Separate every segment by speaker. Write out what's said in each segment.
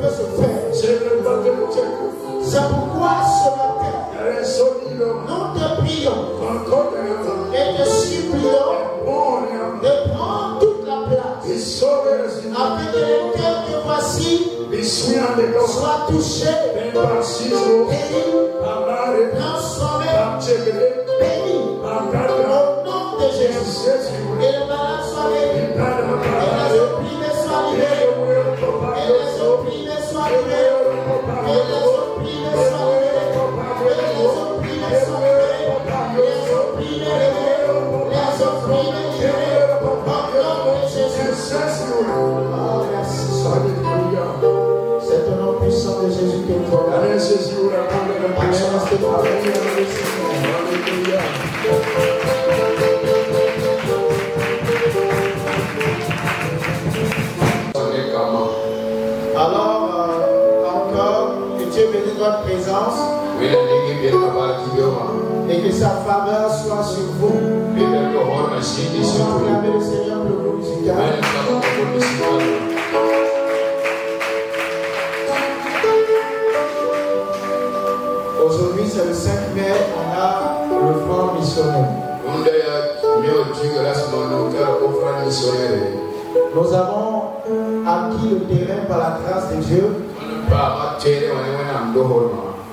Speaker 1: peut se faire. C'est pourquoi ce matin, nous te prions et te supplions de prendre toute la place afin que les cœurs que voici soient touchés, guéris, transformés, bénis au nom de Jésus. Et les malades soient guéris, et les opprimés soient libérés, et les opprimés soient libérés, et les opprimés soient libérés, et les opprimés soient libérés, les opprimés libérés, les opprimés libérés, au nom de Jésus. Oh, merci. C'est au nom puissant de Jésus que nous avons. Alors, encore, que Dieu bénisse votre présence et que sa faveur soit sur vous. Nous allons acclamer le Seigneur pour le groupe musical. Aujourd'hui, c'est le 5 mai, on a le front missionnaire. Nous avons acquis le terrain par la grâce de Dieu.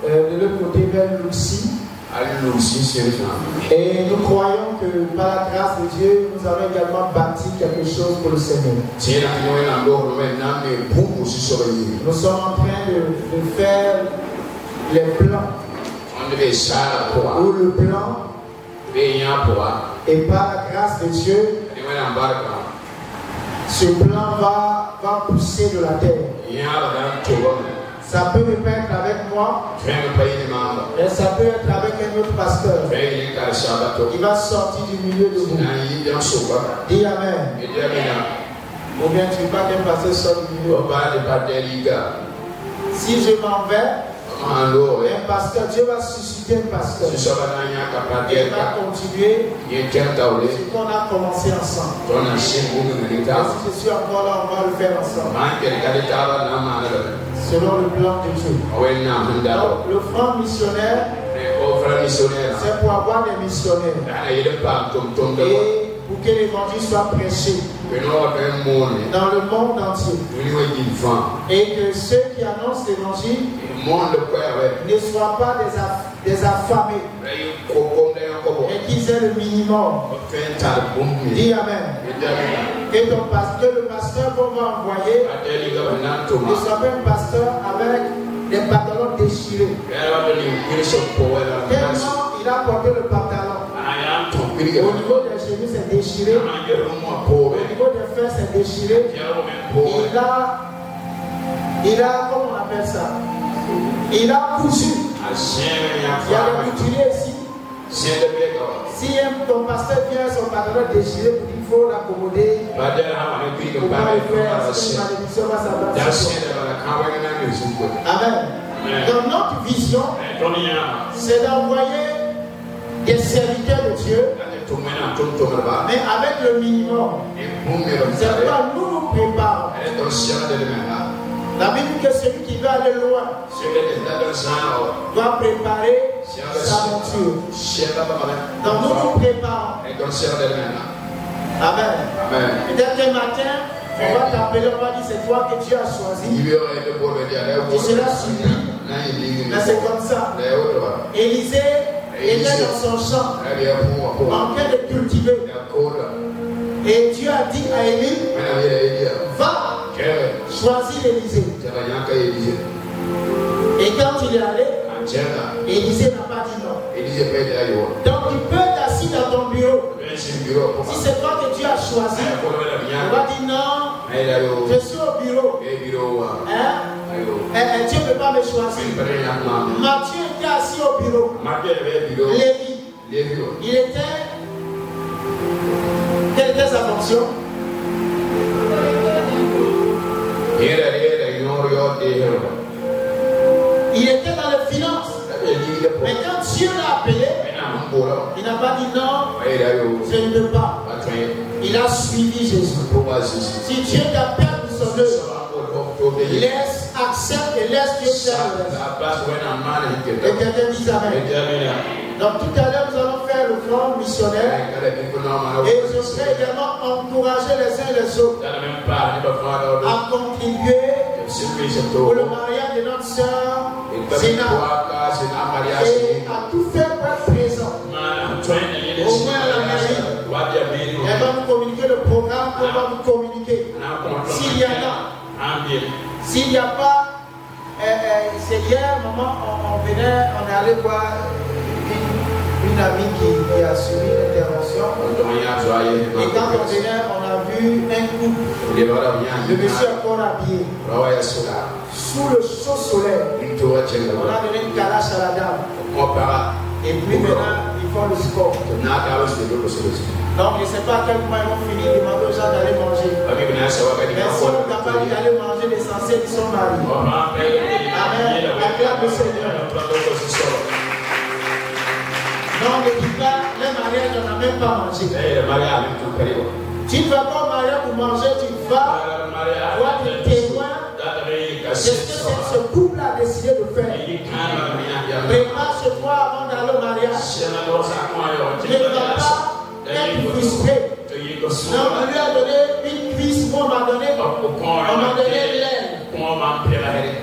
Speaker 1: De l'autre côté, vers Lucie. Et nous croyons que par la grâce de Dieu, nous avons également bâti quelque chose pour le Seigneur. Nous sommes en train de faire les plans. Ou le plan. Et par la grâce de Dieu, ce plan va pousser de la terre. Ça peut ne pas être avec moi, mais ça peut être avec un autre pasteur. Il va sortir du milieu de vous. Dis Amen. Ou bien tu ne veux pas qu'un pasteur sorte du milieu. Si je m'en vais, un pasteur, Dieu va susciter un pasteur. Il va continuer ce qu'on a commencé ensemble. Et si je suis encore là, on va le faire ensemble. Selon le plan de Dieu. Donc, le front missionnaire, c'est pour avoir des missionnaires. Et pour que l'évangile soit prêché dans le monde entier. Et que ceux qui annoncent l'évangile ne soient pas des affamés. Et qu'ils aient le minimum. Dis Amen. Et que le pasteur qu'on va envoyer ne soit pas un pasteur avec des pantalons déchirés. Tellement il a porté le pantalon. Au niveau des genoux, c'est déchiré. Au niveau des fesses, c'est déchiré. Il a, comment on appelle ça? Il a cousu. Il y a des couturiers ici. Si ton pasteur vient son pantalon déchiré, il faut l'accommoder. Amen. Dans notre vision, c'est d'envoyer des serviteurs de Dieu, mais avec le minimum. C'est pourquoi nous nous préparons. La Bible dit que celui qui veut aller loin doit préparer sa monture. Donc nous nous préparons. Amen. Peut-être qu'un matin, on va t'appeler, on va dire c'est toi que Dieu a choisi. Tu seras suivi. Mais c'est comme ça. Élisée était dans son champ, en train de cultiver. Et Dieu a dit à Élie, va, choisis l'Élysée. Et quand il est allé, Élisée n'a pas dit non. Donc il peut être assis dans ton bureau. Si c'est toi que Dieu a choisi, on va dire non, je suis au bureau. Hein? Dieu ne peut pas me choisir. Matthieu était assis au bureau. Lévi, il était. Quelle était sa fonction? Il était dans les finances. Mais quand Dieu l'a appelé, il n'a pas dit non, je ne peux pas. Il a suivi Jésus. Si Dieu t'appelle pour son œuvre, laisse accepte et laisse Dieu faire le reste. Et quelqu'un dit Amen. Donc tout à l'heure, nous allons faire le front missionnaire. Et je serai également encourager les uns et les autres à contribuer pour le mariage de notre sœur Zéna. Et à tout faire pour être présent. Au moins à la mairie. Elle va nous communiquer le programme qu'on va nous communiquer. S'il y en a. S'il n'y a pas, c'est hier, maman, on venait, on est allé voir une amie qui a suivi l'intervention. Et quand on venait, on a vu un couple. Le monsieur encore habillé. Sous le chaud soleil. On a donné une calache à la dame. Et puis maintenant, ils font le sport. Donc je ne sais pas à quel moment ils vont finir de demander aux gens d'aller manger. Mais si on est capable d'aller manger l'essentiel, ils sont mariés. Amen. Acclame le Seigneur. Non, ne dis pas, les mariages, on n'a même pas mangé. Tu ne vas pas au mariage pour manger, tu vas voir des témoins de ce que ce couple a décidé de faire. Prépare ce soir avant d'aller au mariage. Ne va pas être frustré. Non, on lui a donné une cuisse, on m'a donné l'aile.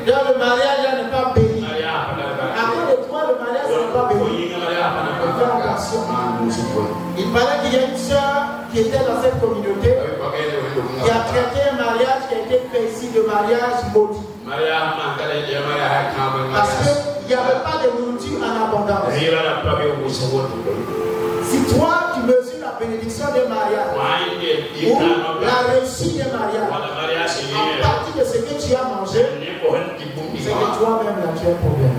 Speaker 1: Dans le mariage, il n'est pas béni. À cause de toi, le mariage n'est pas béni. Il paraît qu'il y a une soeur qui était dans cette communauté qui a traité un mariage qui a été fait ici de mariage maudit. Parce qu'il n'y avait pas de nourriture en abondance. Si toi tu mesures la bénédiction des mariages ou la réussite des mariages à partir de ce que tu as mangé, c'est que toi-même là tu as un problème.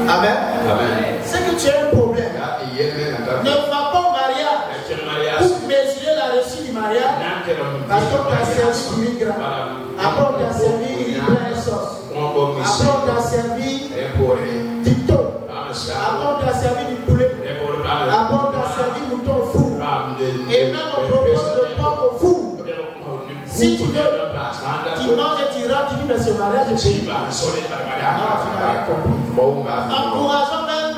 Speaker 1: Amen. C'est que tu as un problème. Ne va pas au mariage pour mesurer la réussite du mariage parce qu'on t'a servi du migrant. Après on t'a servi une pleine sauce. Après on t'a servi du thon. Après on t'a servi du poulet. Après on t'a servi du mouton au four. Et même on propose le porc au four. Si tu veux, tu manges et tu rentres, tu dis mais ce mariage est payé. Non, tu n'as rien compris. Encourageons même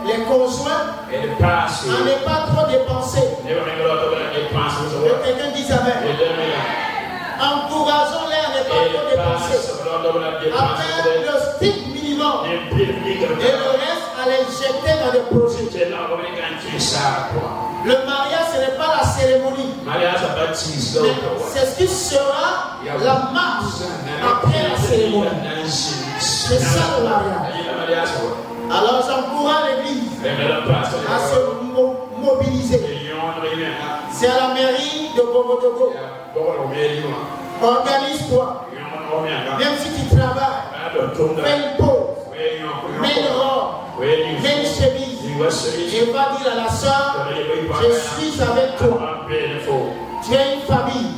Speaker 1: les conjoints à ne pas trop dépenser. Que quelqu'un dise Amen. Encourageons-les à ne pas trop dépenser. Après le strict minimum. Et le reste à les jeter dans des projets. Le mariage, ce n'est pas la cérémonie. C'est ce qui sera la marche après la cérémonie. C'est ça le mariage. Alors j'encourage l'église à se mobiliser. C'est à la mairie de Bogodogo. Organise-toi. Même si tu travailles, fais une pause, mets une robe, mets une chemise. Et va dire à la soeur, je suis avec toi. Tu as une famille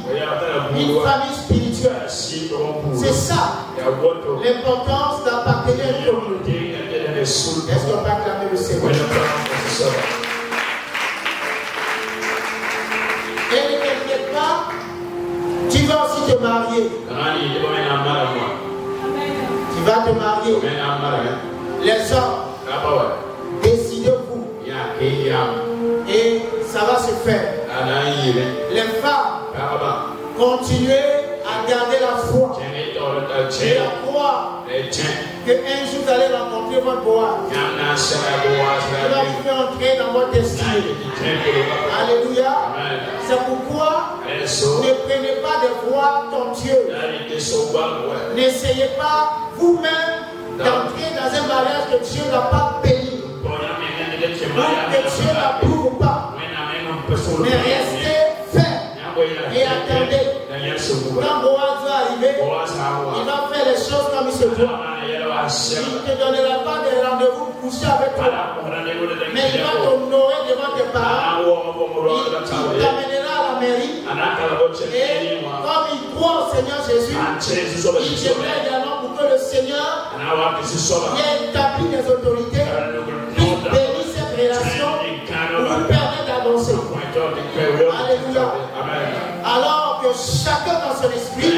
Speaker 1: spirituelle. C'est ça l'importance d'appartenir à une communauté. Est-ce qu'on peut acclamer le Seigneur? Et ne t'inquiète pas, tu vas aussi te marier. Tu vas te marier. Les hommes, décidez-vous. Et ça va se faire. Les femmes, continuez à garder la foi et à croire qu'un jour vous allez rencontrer votre Boaz. Il va vous faire entrer dans votre destinée. Alléluia. C'est pourquoi ne prenez pas de voies tortueuses. N'essayez pas vous-même d'entrer dans un mariage que Dieu n'a pas béni. Que Dieu n'approuve pas. Mais restez ferme et attendez. Quand Boaz va arriver, il va faire les choses comme il se doit. Il ne te donnera pas de rendez-vous pour coucher avec toi. Mais il va t'honorer devant tes parents. Il t'amènera à la mairie. Et comme il croit au Seigneur Jésus, il demande également pour que le Seigneur ait établi des autorités qui bénissent cette relation pour vous permettre d'avancer. Alléluia. Alors que chaque chacun dans son esprit,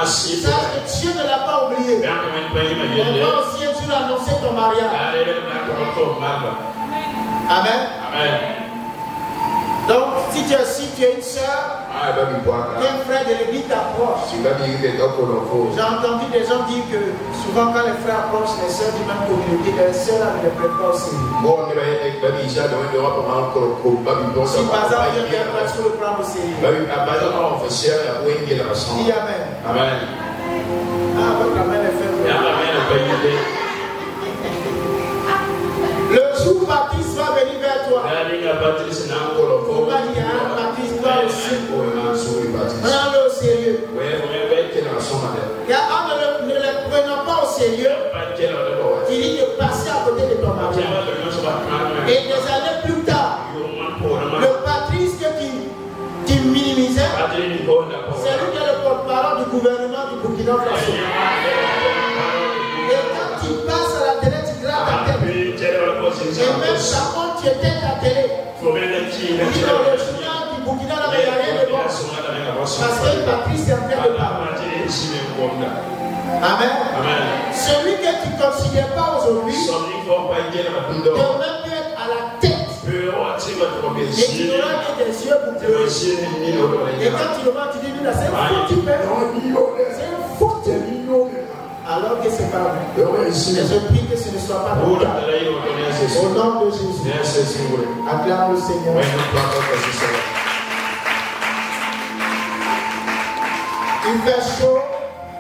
Speaker 1: sache que Dieu ne l'a pas oublié. On va aussi un jour annoncer ton mariage. Amen. Amen. Donc, si tu es assis, tu es une soeur, un frère de l'église t'approche. J'ai entendu des gens dire que souvent quand les frères approchent les soeurs du même communauté, les soeurs ne les prennent pas au sérieux. Si par exemple il y a un frère, tu peux le prendre au sérieux. Dis Amen. Amen. Ah, votre amen est faible. Le jour Baptiste va venir vers toi. Pourquoi il y a un Baptiste toi aussi? Prenons-le au sérieux. Car en ne le prenant pas au sérieux, il dit de passer à côté de ton mari. Et des années plus tard, le Patrice que tu minimisais, c'est lui qui est le porte-parole du gouvernement du Burkina Faso. Et quand tu passes à la télé, tu graves ta tête. Et même quand tu étais à la télé, tu dis dans le journal du Burkina, il n'y a rien de bon. Parce que le Patrice est en train de parler. Amen. Amen. Celui que tu ne considères pas aujourd'hui, demain peut être à la tête. Et tu n'auras que des yeux pour pleurer. Et quand tu le vois, tu dis, c'est un faux type. C'est un faux type. Alors que ce n'est pas vrai. Mais je prie que ce ne soit pas le cas. Au nom de Jésus. Acclame le Seigneur. Il fait chaud.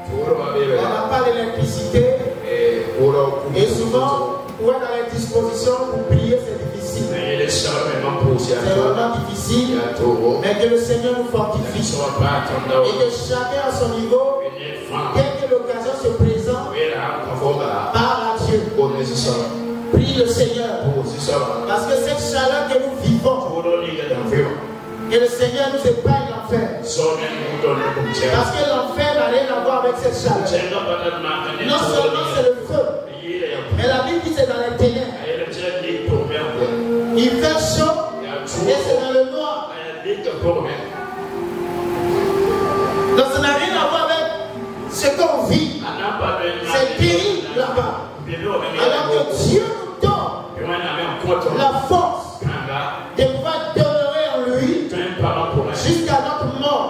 Speaker 1: On n'a pas d'électricité. Et souvent, pour être à la disposition pour prier, c'est difficile. C'est vraiment difficile. Mais que le Seigneur nous fortifie. Et que chacun à son niveau, dès que l'occasion se présente, parle à Dieu. Prie le Seigneur. Parce que cette chaleur que nous vivons, que le Seigneur nous épargne l'enfer. Parce que l'enfer n'a rien à voir avec cette chaleur. Non seulement c'est le feu, mais la Bible dit que c'est dans les ténèbres. Il fait chaud et c'est dans le noir. Donc ça n'a rien à voir avec ce qu'on vit. C'est terrible là-bas. Alors que Dieu nous donne la force de pouvoir demeurer en lui jusqu'à notre mort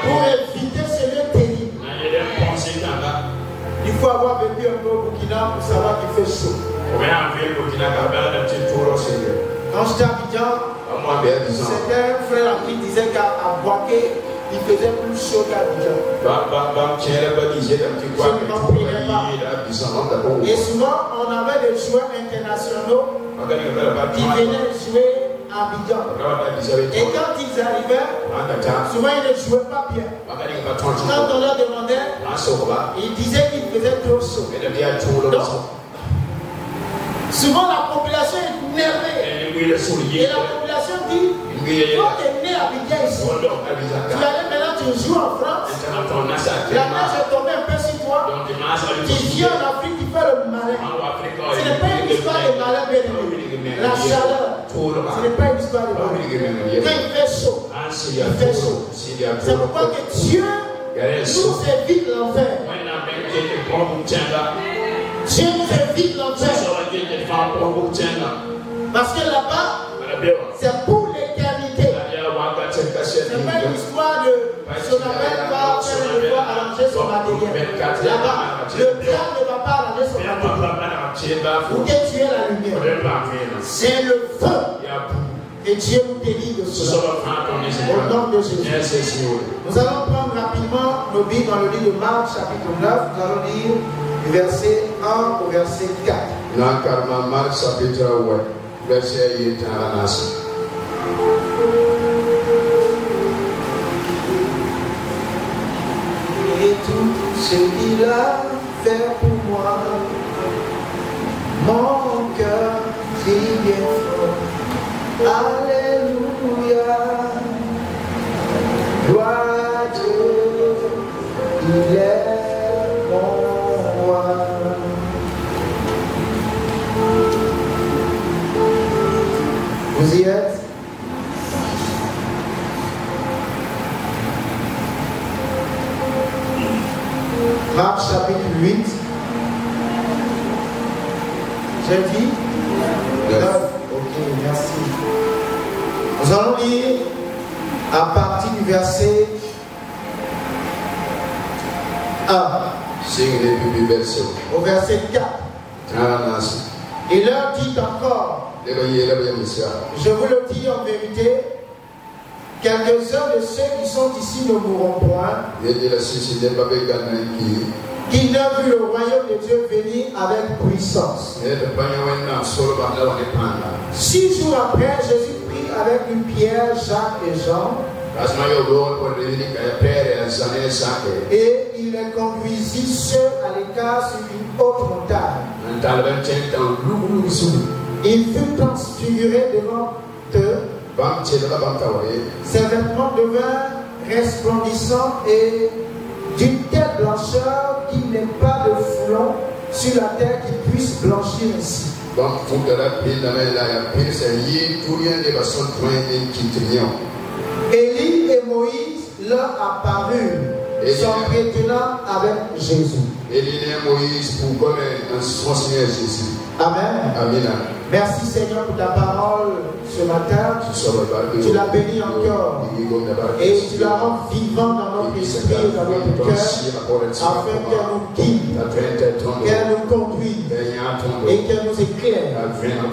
Speaker 1: pour éviter ce lieu terrible. Il faut avoir vécu un peu au Burkina pour savoir qu'il fait chaud. Quand j'étais à Abidjan, c'était un frère qui disait qu'à Boaké, il faisait plus chaud qu'à Abidjan. Et souvent, on avait des joueurs internationaux qui venaient jouer à Abidjan. Et quand ils arrivaient, souvent ils ne jouaient pas bien. Quand on leur demandait, ils disaient qu'ils faisaient trop chaud. Donc, souvent la population est énervée. Et la population dit, quand tu es né à Abidjan ici, tu allais maintenant, tu joues en France, la neige est tombée un peu sur toi, tu viens en Afrique, tu fais le malin. Ce n'est pas une histoire de malin, bien aimé. La chaleur, ce n'est pas une histoire de malin. Quand il fait chaud, il fait chaud. C'est pourquoi que Dieu nous évite l'enfer. Dieu nous évite l'enfer. Parce que là-bas, c'est pour l'éternité. C'est pas une histoire de ce qu'on appelle pas faire le devoir arranger son matériel. Là-bas, le diable ne va pas arranger son matériel. Pour que tu aies la lumière. C'est le feu. Et Dieu nous délivre de cela. Au nom de Jésus. Nous allons prendre rapidement nos Bibles dans le livre de Marc, chapitre 9. Nous allons lire du verset 1 au verset 4.
Speaker 2: Marc, chapitre 1, verset 1.
Speaker 1: Et tout ce qu'il a fait pour moi, mon cœur crie bien fort. Alléluia. Gloire à Dieu, il est mon roi. Vous y êtes? Marc chapitre 8. J'ai dit 9. Ok, merci. Nous allons lire à partir du verset 1 au verset 4. Il leur dit encore, je vous le dis en vérité, quelques-uns de ceux qui sont ici ne mourront point, qui n'ont vu le royaume de Dieu venir avec puissance. 6 jours après, Jésus prit avec lui Pierre, Jacques et Jean, et il les conduisit seuls à l'écart sur une haute montagne. Il fut transfiguré devant eux. Ses vêtements devinrent resplendissants et d'une telle blancheur qu'il n'est pas de foulon sur la terre qui puisse blanchir ainsi. Élie et Moïse leur apparurent, s'entretenant avec Jésus. Amen. Amen. Merci Seigneur pour ta parole ce matin. Tu l'as béni encore et tu la rends vivante dans notre esprit et dans notre cœur afin qu'elle nous guide, qu'elle nous conduise et qu'elle nous éclaire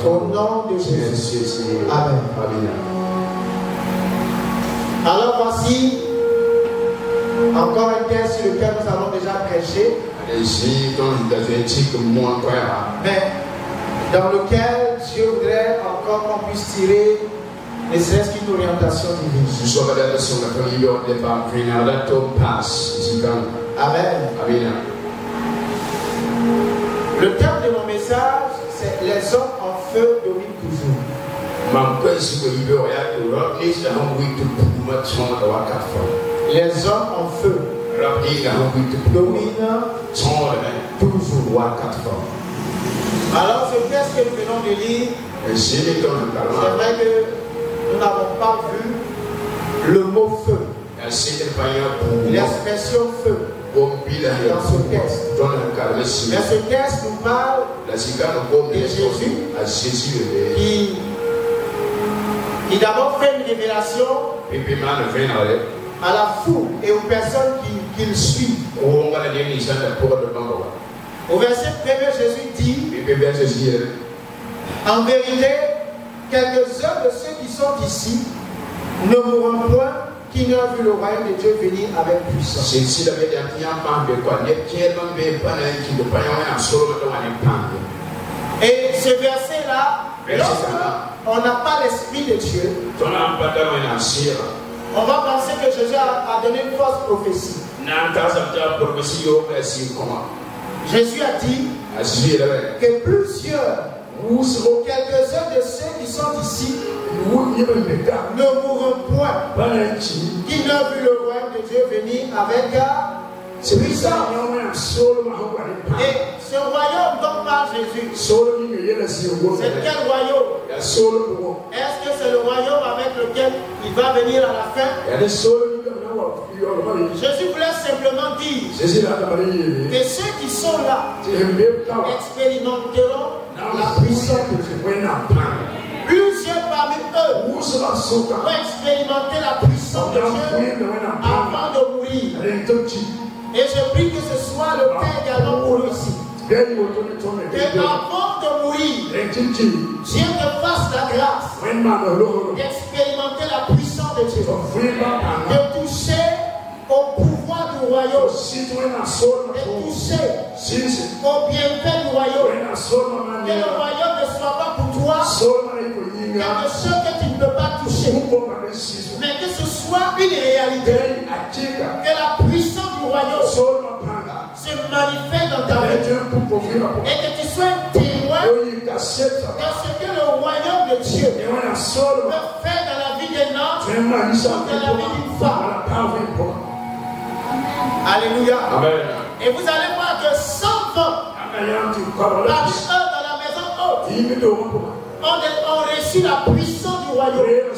Speaker 1: au nom de Jésus. Amen. Alors voici encore un texte sur lequel nous avons déjà prêché, mais dans lequel Dieu voudrait encore qu'on puisse tirer ne serait-ce qu'une orientation divine. Amen. Le thème de mon message, c'est les hommes en feu dominent toujours. Les hommes en feu dominent toujours. Alors ce texte que nous venons de lire, c'est vrai que nous n'avons pas vu le mot feu, l'expression feu dans ce texte. Mais ce texte nous parle de Jésus qui d'abord fait une révélation à la foule et aux personnes qu'il suit. Au verset 1er, Jésus dit, en vérité, quelques-uns de ceux qui sont ici ne mourront point, qui n'ont vu le royaume de Dieu venir avec puissance. Et ce verset-là, lorsqu'on n'a pas l'esprit de Dieu, on va penser que Jésus a donné une fausse prophétie. Jésus a dit que plusieurs ou quelques-uns de ceux qui sont ici ne mourront point, qui n'ont vu le royaume de Dieu venir avec puissance. Et ce royaume dont parle Jésus, c'est quel royaume? Est-ce que c'est le royaume avec lequel il va venir à la fin? Jésus voulait simplement dire que ceux qui sont là expérimenteront la puissance de Dieu. Plusieurs parmi eux vont expérimenter la puissance de Dieu avant de mourir. Et je prie que ce soit le cas également pour nous ici. Que avant de mourir, Dieu te fasse la grâce d'expérimenter la puissance de Dieu, de toucher au pouvoir du royaume, de toucher au bienfait du royaume. Que le royaume ne soit pas pour toi quelque chose que tu ne peux pas toucher, mais que ce soit une réalité, que la puissance du royaume se manifeste dans ta vie et que tu sois un témoin de ce que le royaume de Dieu peut faire dans la vie d'un homme ou dans la vie d'une femme. Alléluia. Amen. Et vous allez voir que 120 parmi eux dans la maison haute ont reçu la puissance du royaume,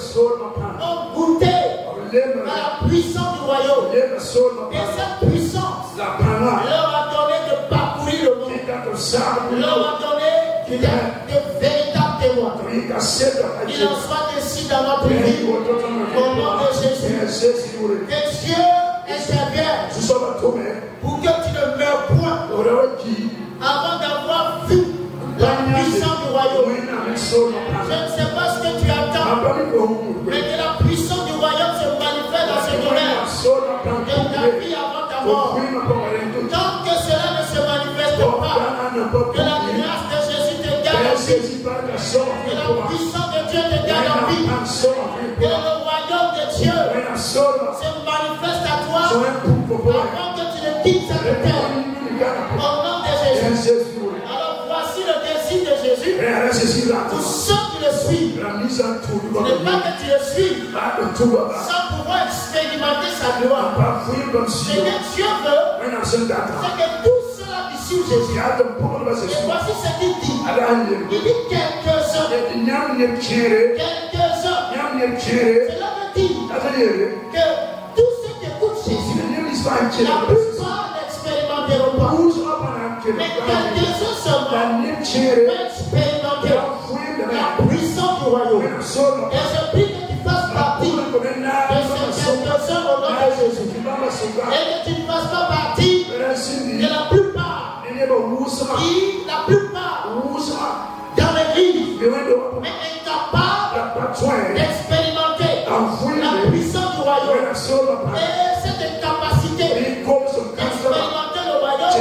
Speaker 1: ont goûté à la puissance du royaume, et cette puissance leur a L'homme a donné de véritables témoins. Il en soit ainsi dans notre vie. Au nom de Jésus. Que Dieu intervienne pour que tu ne meurs point avant d'avoir vu la puissance du royaume. Je ne sais pas ce que tu attends, mais que la puissance du royaume se manifeste dans ce domaine de ta vie avant ta mort. Tant que cela ne se manifeste pas, que la grâce de Jésus te garde en vie, que la puissance de Dieu te garde en vie, que le royaume de Dieu se manifeste à toi avant que tu ne quittes cette terre. Au nom de Jésus. Alors voici le désir de Jésus pour ceux qui le suivent. Ce n'est pas que tu le suives sans pouvoir expérimenter sa gloire. Ce que Dieu veut, c'est que tous ceux-là qui suivent Jésus. Et voici ce qu'il dit. Il dit quelques-uns. Cela veut dire que tous ceux qui écoutent Jésus, la plupart n'expérimenteront pas. Mais quelques-uns seulement vont expérimenter la puissance du royaume. Et je prie que tu fasses partie de ces quelques-uns au nom de Jésus. Et que tu ne fasses pas partie de la plupart dans l'église, mais incapables d'expérimenter la puissance du royaume. Et cette incapacité d'expérimenter le royaume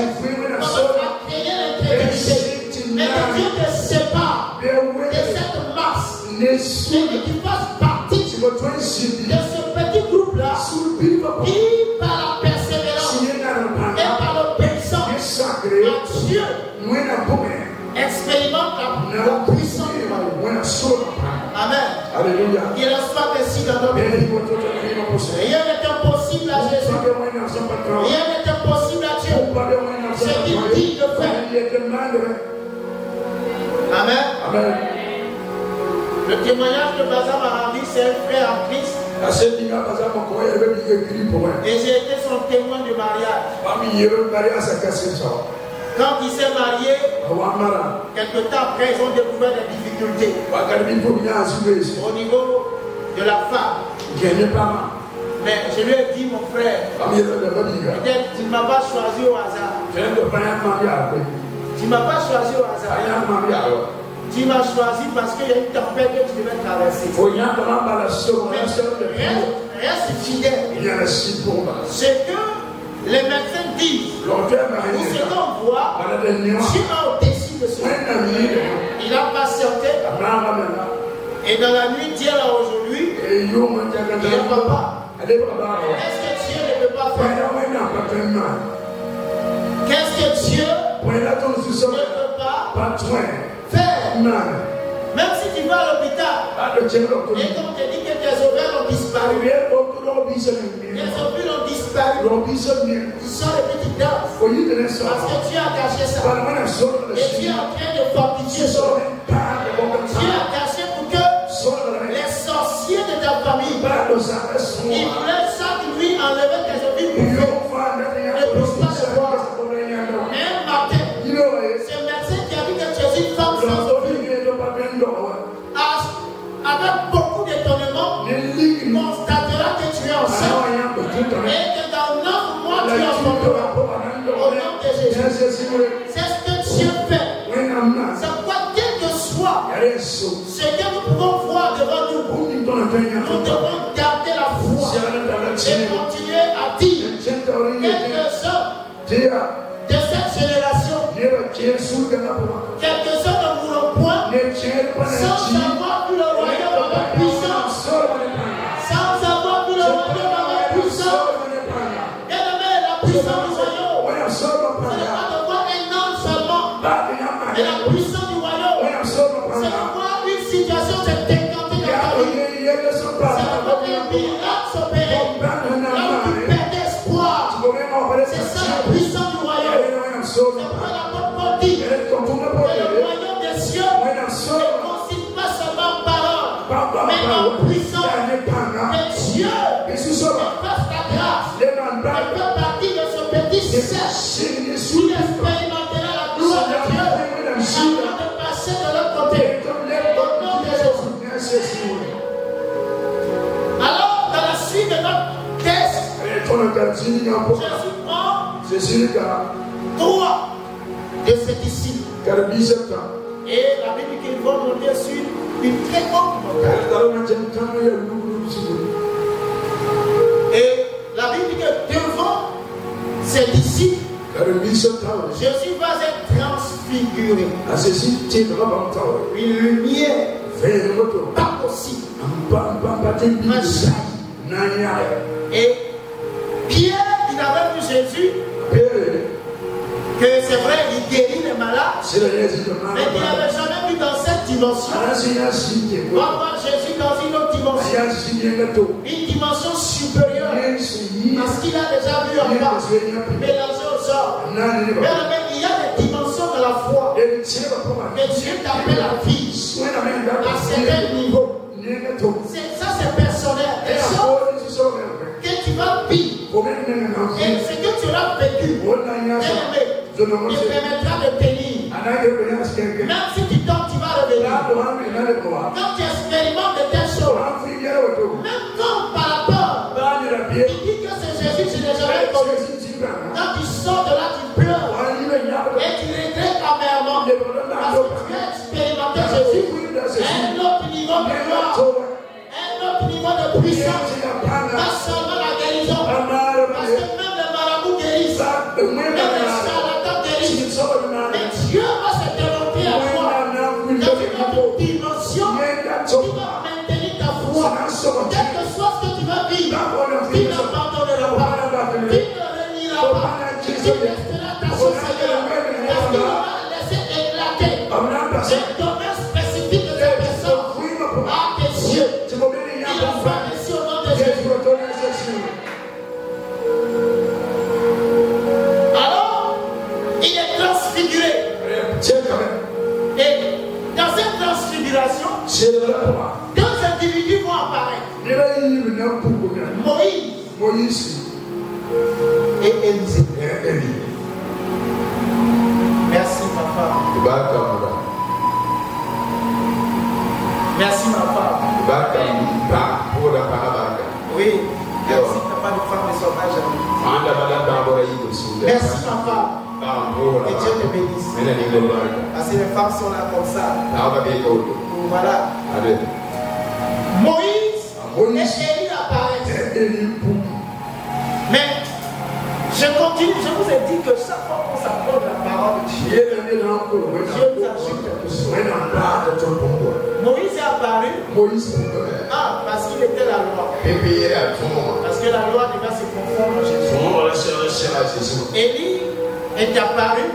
Speaker 1: va créer l'incrédulité. Mais que Dieu te sépare de cette masse et que tu fasses partie de ce petit groupe-là qui, par la persévérance et par l'obéissance à Dieu, expérimente la puissance du royaume. Amen.
Speaker 2: Alléluia.
Speaker 1: Il en soit ainsi dans notre vie. Rien n'est impossible à Jésus. Rien n'est impossible à Dieu. Ce qu'il dit de faire. Amen.
Speaker 2: Amen.
Speaker 1: Le témoignage que Bazam a rendu, c'est un frère en Christ. Et j'ai été son témoin de mariage. Quand il s'est marié, quelque temps après, ils ont découvert des difficultés au niveau de la femme. Mais je lui ai dit, mon frère, peut-être tu ne m'as pas choisi au hasard. Tu ne m'as pas choisi au hasard. Tu m'as choisi parce qu'il y a une tempête que tu devais traverser. Mais reste fidèle. C'est que les médecins disent, ou ce qu'on voit, Dieu a au-dessus de cela. Il a patienté. Et dans la nuit d'hier à aujourd'hui, il ne peut pas. Est-ce que Dieu ne peut pas faire? Qu'est-ce que Dieu ne peut pas faire? Même si tu vas à l'hôpital et qu'on te dit que tes ovaires ont disparu, tes ovules ont disparu, tu sens les petites danses parce que tu as caché ça. Et tu es en train de fortifier ça. Tu as caché pour que les sorciers de ta famille, ils voulaient chaque nuit enlever tes ovules pour ne puissent pas te voir. Mais un matin, ce médecin qui a vu que tu es une femme sans ovules, avec beaucoup d'étonnement, constatera que tu es enceinte et que dans 9 mois tu enfanteras au nom de Jésus. C'est ce que Dieu fait. C'est quoi, quel que soit ce que nous pouvons voir devant nous, nous devons garder la foi et continuer à dire quelques-uns de cette génération, quelques-uns ne mourront point sans avoir vu le royaume avec puissance. Sans avoir vu le royaume avec puissance. Bien aimé, la puissance du royaume, ce n'est pas de voir un homme seulement, mais la puissance du royaume, c'est de voir une situation se décanter dans ta vie. C'est de voir un miracle s'opérer. Là où tu perds espoir, c'est ça la puissance du royaume. C'est pourquoi l'apôtre Paul dit que le royaume des cieux ne consiste pas seulement en parole, mais en puissance de Dieu. Et fasse ta grâce. Et fait partie de ce petit cercle qui expérimentera la gloire de Dieu. Jésus prend 3 de ses disciples. Et la Bible dit qu'ils vont monter sur une très haute montagne. Et la Bible dit que devant ses disciples, Jésus va être transfiguré. Une lumière pas possible. Et Pierre, il avait vu Jésus, que c'est vrai, il guérit les malades, mais il n'avait jamais vu dans cette dimension. On va voir Jésus dans une autre dimension, une dimension supérieure, parce qu'il a déjà vu en bas, mélangé au sol. Mais il y a des dimensions de la foi que Dieu t'appelle à vivre à certains niveaux. Ça, c'est personnel. Et ça, que tu vas vivre, et ce que tu auras vécu, il permettra de tenir. Même si tu tombes, tu vas revenir. Quand tu expérimentes de telles choses, même quand par la peur, il dit que c'est Jésus, tu n'es jamais connu. Quand tu sors de là, tu pleures et tu regrettes amèrement parce que tu as expérimenté Jésus. Un autre niveau de gloire, un autre niveau de puissance, pas seulement la guérison, parce que même les marabouts guérissent, même les charlatans guérissent. Mais Dieu va se démontrer à toi dans une autre dimension qui va maintenir ta foi. Quel que soit ce que tu vas vivre, tu n'abandonneras pas, tu ne renieras pas, tu resteras ta chose Seigneur, parce qu'il va laisser éclater les domaines spécifiques de cette personne à tes yeux. Il va faire ici au nom de Jésus. Alors, il est transfiguré. Et dans cette transfiguration, deux individus vont apparaître. Moïse et Élisée. Merci ma femme. Merci ma femme. Oui, merci papa de femme de sauvage. Merci ma femme. Et Dieu te bénisse. Parce que les femmes sont là comme ça. Voilà. Moïse et Élie apparaissent. Mais je continue, je vous ai dit que chaque fois qu'on s'approche de la parole de Dieu, Dieu nous ajoute quelque chose. Moïse est apparu. Parce qu'il était la loi. Parce que la loi devait se confondre à Jésus. Élie est apparu.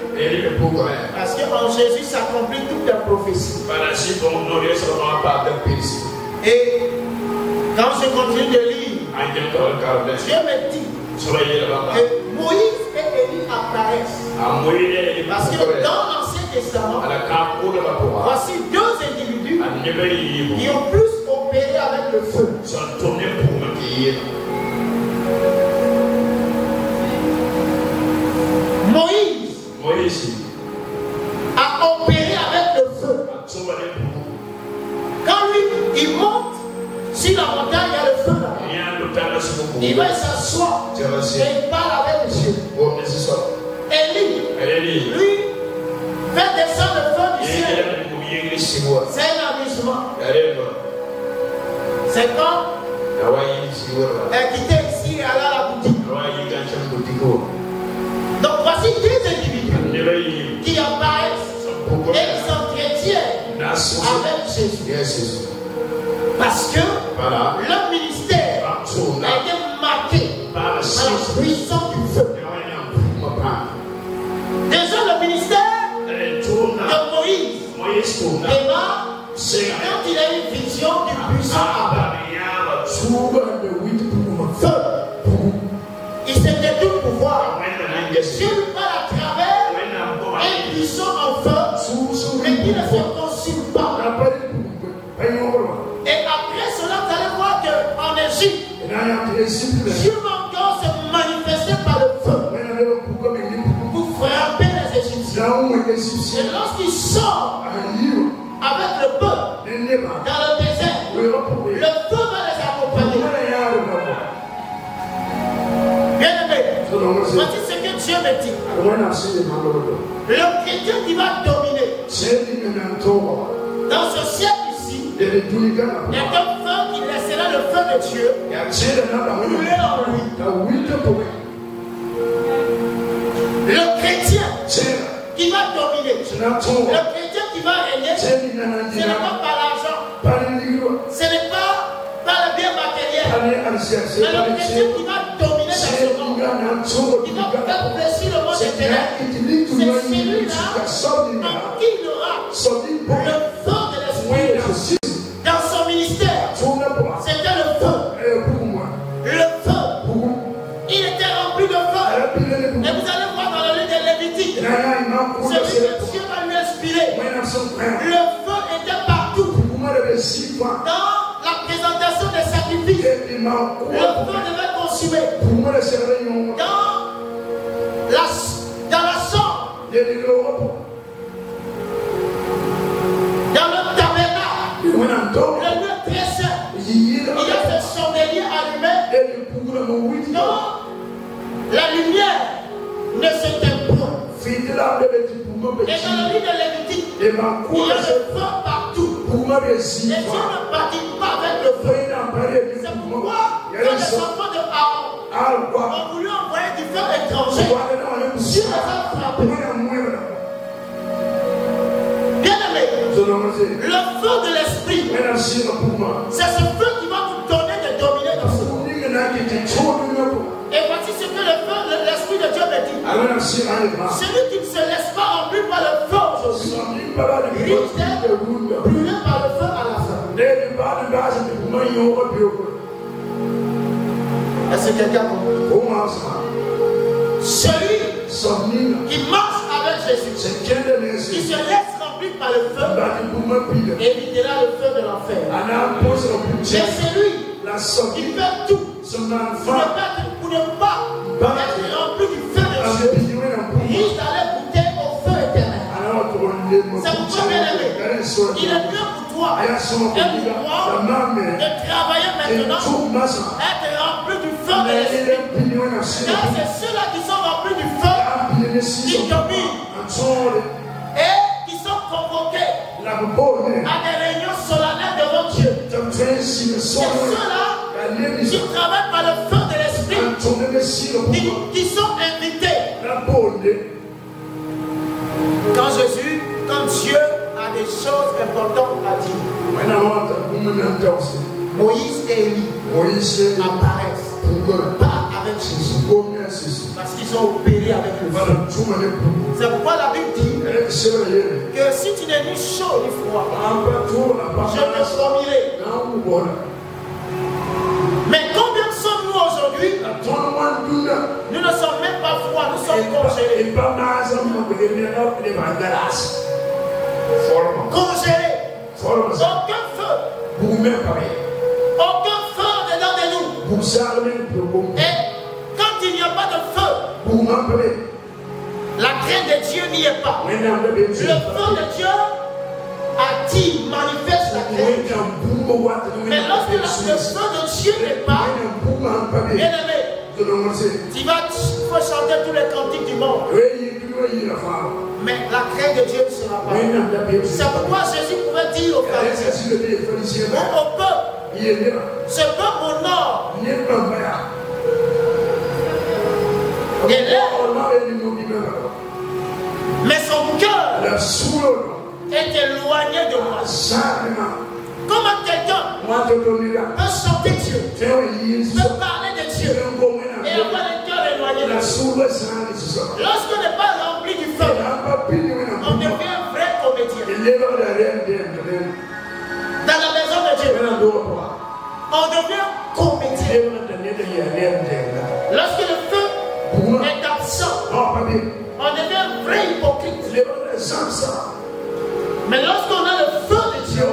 Speaker 1: Parce qu'en Jésus s'accomplit toute la prophétie. Et quand je continue de lire, Dieu me dit que Moïse et Élie apparaissent. Parce que dans l'Ancien Testament, voici deux individus qui ont plus opéré avec le feu. Moïse a opéré avec le feu. Quand lui, il monte sur la montagne, il y a le feu là. Il va s'asseoir et il parle avec Dieu. Élie, lui, fait descendre le feu du ciel. C'est un amusement. C'est comme elle quittait ici et allait à la boutique. Donc voici deux individus qui apparaissent et qui s'entretiennent avec Jésus. Parce que leur ministère a été marqué par la puissance du feu. Déjà le ministère de Moïse démarre quand il a une vision du puissant feu. Il s'est détourné pour voir. Dieu lui parle à travers un puissant en feu, mais qui ne se consume pas. Et après cela, vous allez voir qu'en Égypte, Dieu va encore se manifester par le feu pour frapper les Égyptiens. Et lorsqu'il sort avec le peuple dans le désert, le feu va les accompagner. Bien aimé, Voici ce que Dieu me dit. Le chrétien qui va dominer dans ce siècle ici est un feu qui laissera le feu de Dieu brûler en lui. Le chrétien qui va dominer, le chrétien qui va régner, ce n'est pas par l'argent, ce n'est pas par le bien matériel, mais le chrétien qui va dominer dans ce monde, qui va faire plaisir le monde éternel, c'est celui-là en qui il aura le feu de l'esprit dans son ministère. C'était le feu. Le feu. Il était rempli de feu. Et vous allez voir dans le livre de Lévitique, celui que Dieu va lui inspirer. Le feu était partout. Dans la présentation des sacrifices, le feu devait consumer. Dans la chambre, dans le tabernacle, le lieu très saint, il y a ce chandelier allumé dont la lumière ne s'éteint point. Et dans le livre de Lévitique, il y a le feu partout. Et Dieu ne bâtit pas avec le feu. C'est pourquoi quand les enfants de Aaron ont voulu envoyer du feu étranger, Dieu les a frappés. Bien aimé, le feu de l'esprit, c'est ce feu qui va vous donner de dominer dans ce monde. Et voici ce que l'esprit de Dieu me dit. Celui qui ne se laisse pas remplir par le feu aujourd'hui risque d'être brûlé par le feu à la fin. Est-ce que quelqu'un comprend? Celui qui marche avec Jésus, qui se laisse remplir par le feu, évitera le feu de l'enfer. Mais c'est lui qui fait tout pour ne pas être rempli du feu de Dieu. Il allait goûter au feu éternel. C'est pourquoi, bien aimé, il est bien pour toi et pour moi de travailler maintenant, être rempli du feu de l'esprit. Car c'est ceux-là qui sont remplis du feu qui dominent et qui sont convoqués à des réunions solennelles devant Dieu. C'est ceux-là qui travaillent par le feu de l'esprit, qui sont invités. Quand Dieu a des choses importantes à dire, Moïse et Élie apparaissent, pas avec Jésus, parce qu'ils ont opéré avec le feu. C'est pourquoi la Bible dit que si tu n'es ni chaud ni froid, je te promirai. Mais combien sommes-nous aujourd'hui? Nous ne sommes même pas froids, nous sommes congelés. Congelés. Aucun feu. Aucun feu dedans de nous. Et quand il n'y a pas de feu, la crainte de Dieu n'y est pas. Le feu de Dieu attire, manifeste la crainte. Mais lorsque le feu de Dieu n'est pas, bien aimé, il faut chanter tous les cantiques du monde. Mais la crainte de Dieu ne sera pas. C'est pourquoi Jésus pouvait dire aux pharisiens, au peuple, ce peuple honore des lèvres, mais son cœur est éloigné de moi. Comment quelqu'un peut chanter Dieu, peut parler de Dieu et avoir le cœur éloigné de Dieu? Lorsqu'on n'est pas rempli du feu, on devient un vrai comédien. Dans la maison de Dieu, on devient comédien. Lorsque le feu est absent, on devient un vrai hypocrite. Mais lorsqu'on a le feu de Dieu, on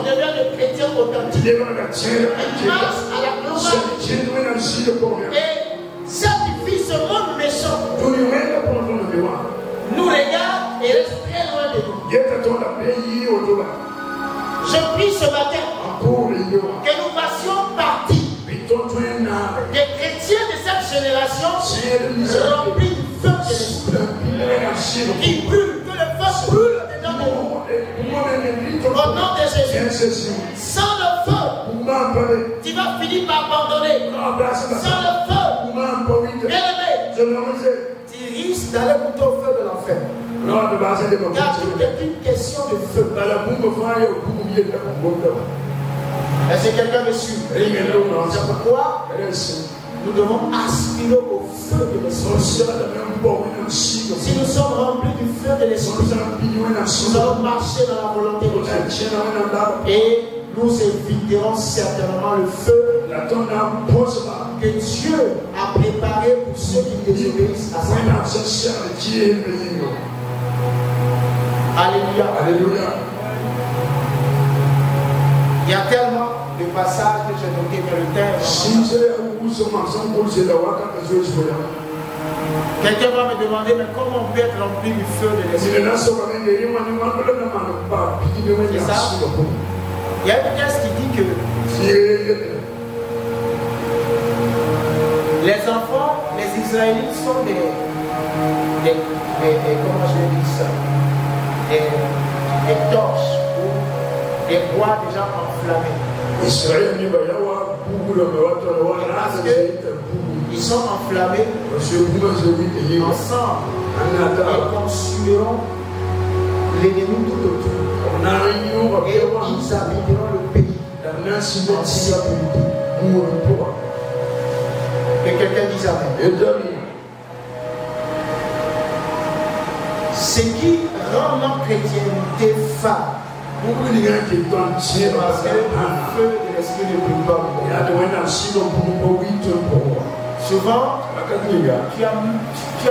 Speaker 1: devient le chrétien authentique. Il marche à la gloire de Dieu et sacrifie ce monde méchant. Nous regarde et reste très loin de nous. Je prie ce matin que nous fassions partie des chrétiens de cette génération génération remplie du feu de l'esprit. Qui brûle, que le feu brûle dedans de nous. Au nom de Jésus. Sans le feu, tu vas finir par abandonner. Sans le feu, bien-aimé, tu risques d'aller goûter au feu de l'enfer. Car tout est une question de feu. Est-ce que quelqu'un me suit? C'est pourquoi nous devons aspirer au feu de l'esprit. Si nous sommes remplis du feu de l'esprit, nous allons marcher dans la volonté de Dieu. Et nous éviterons certainement le feu que Dieu a préparé pour ceux qui désobéissent à sa parole. Alléluia. Alléluia. Il y a tellement de passages que j'ai notés dans le texte. Quelqu'un va me demander, mais comment on peut être rempli du feu de l'esprit? C'est ça? Il y a une texte qui dit que les enfants, les Israélites sont des comment je vais dire ça? Des torches ou des bois déjà enflammés. Ils sont enflammés ensemble et consumeront l'ennemi tout autour. Et ils habiteront le pays. Que quelqu'un dise amen. Ce qui rend notre chrétienté femme, parce que le feu de l'esprit ne brûle pas. Souvent, tu as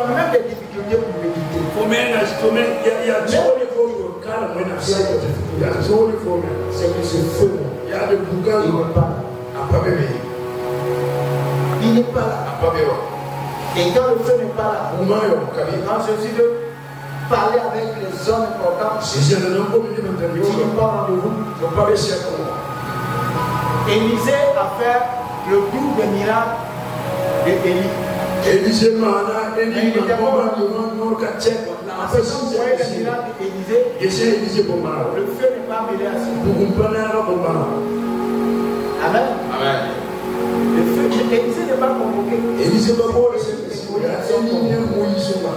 Speaker 1: même des difficultés pour méditer. C'est que ce feu, il n'est pas là. Il n'est pas là. Et quand le feu n'est pas là, quand Jésus veut parler avec les hommes importants, il n'est pas rendez-vous. Élisée a fait le groupe des miracles d'Élie. Mais il était pas en faisant les miracles d'Élisée, le feu n'est pas mêlé à ça. Amen. Amen. Le feu, Élisée n'est pas convoqué.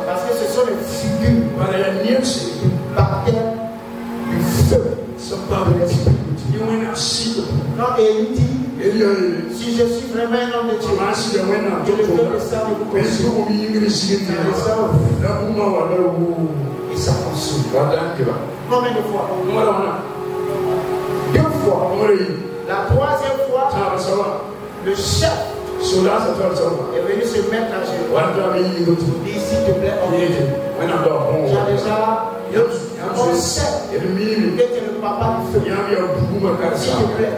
Speaker 1: Parce que ce sont les figures baptême du feu de l'esprit. Quand Élie dit, si je suis vraiment un homme de Dieu, que le feu de ça me consume. Et ça consume. Combien de fois? 2 fois. La 3e fois, le chef est venu se mettre à genoux. Il dit, s'il te plaît, tu as déjà, on sait que tu es le papa du feu. S'il te plaît,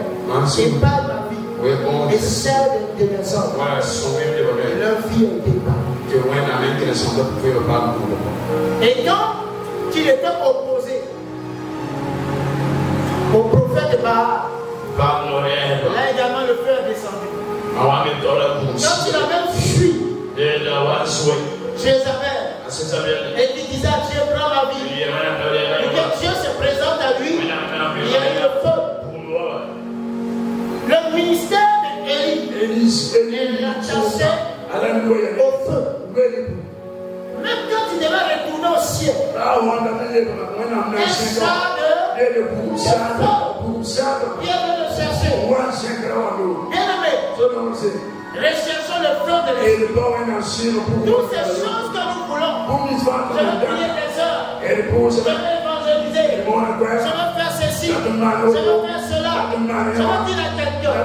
Speaker 1: épargne ma vie et celle de mes hommes. Et leur vie est épargnée. Et quand il était opposé au prophète de Baal, là également le feu est descendu. Quand il a même fui Jézabel et qui disait à Dieu, prends ma vie, et que Dieu se présente à lui, il y a eu le feu. Le ministère d'Élie l'a chassé au feu. Même quand il devait retourner au ciel, un char de feu vient de le chercher. Bien-aimé, recherchons le feu de l'esprit. Toutes ces choses que nous voulons, je veux prier des heures, je veux évangéliser, je veux faire ceci, je veux faire cela, je veux dire à quelqu'un,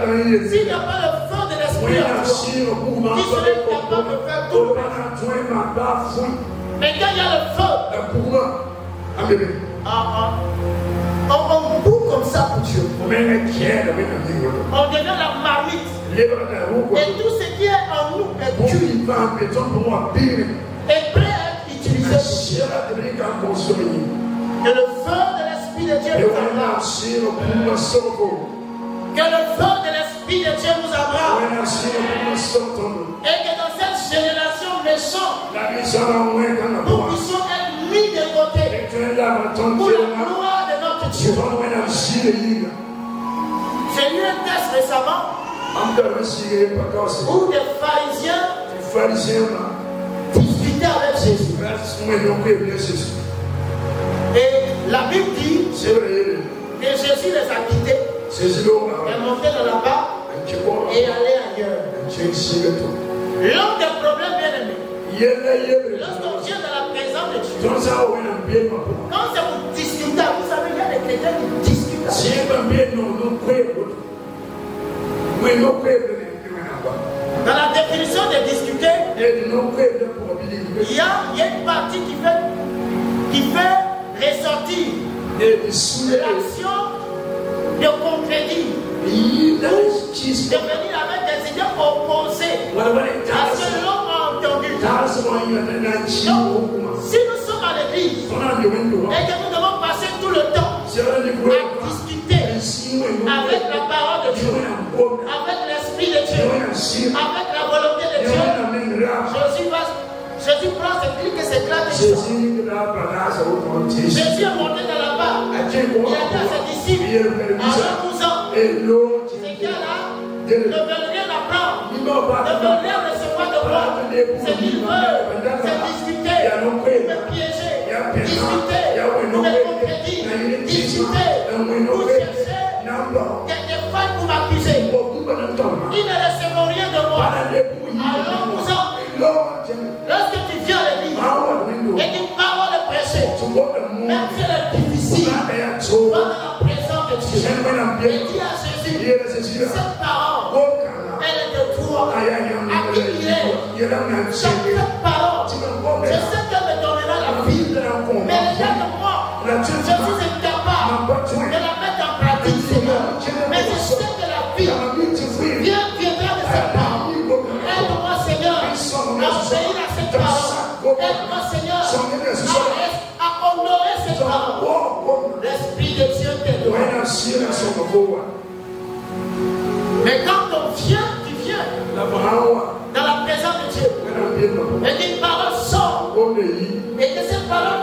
Speaker 1: s'il n'y a pas le feu de l'esprit en toi, qui serait capable de faire tout le reste. Mais quand il y a le feu, on boue comme ça pour Dieu. On devient la marmite. Et tout ce qui est en nous est cuit et prêt à être utilisé. Que le feu de l'Esprit de Dieu nous abrase. Que le feu de l'Esprit de Dieu nous abrase. Et que dans cette génération, nous puissions être mis de côté pour la gloire de notre Dieu. J'ai lu un texte récemment où des pharisiens discutaient avec Jésus. Et la Bible dit que Jésus les a quittés, est monté dans la barque et allé ailleurs. L'un des problèmes, bien aimés, lorsqu'on vient dans la présence de Dieu, quand c'est pour discuter, vous savez, il y a des chrétiens qui discutent. Dans la définition de discuter, il y a une partie qui fait ressortir l'action de concrétiser, de venir avec des idées opposées à ce que l'homme a entendu. Donc, si nous sommes à l'église et que nous devons passer tout le temps à discuter avec la parole de Dieu, avec l'Esprit de Dieu, avec la volonté de Dieu, Jésus prend cette clique et c'est clair. Jésus est monté dans la barque. Il a dit à ses disciples, en reposant, ces gars-là ne veulent rien apprendre, ne veulent rien recevoir de moi. C'est qu'ils veulent, c'est discuter, me piéger, discuter, me concrétiser, discuter, pour chercher des failles pour m'accuser. Ils ne recevront rien de moi. Alors, lorsque tu viens à l'église et qu'une parole est prêchée, même si elle est difficile, va dans la présence de Dieu et dis à Jésus, cette parole, elle est de toi, à qui il est. Cette parole, je sais qu'elle me donnera la vie, mais regarde-moi, je suis incapable de la mettre en pratique, Seigneur. Mais je sais que la vie viendra de cette parole. Aide-moi, Seigneur, à obéir à cette parole. Aide-moi, Seigneur, à honorer cette parole. L'Esprit de Dieu t'aide. Mais quand on vient, tu viens dans la présence de Dieu, et qu'une parole sort, et que cette parole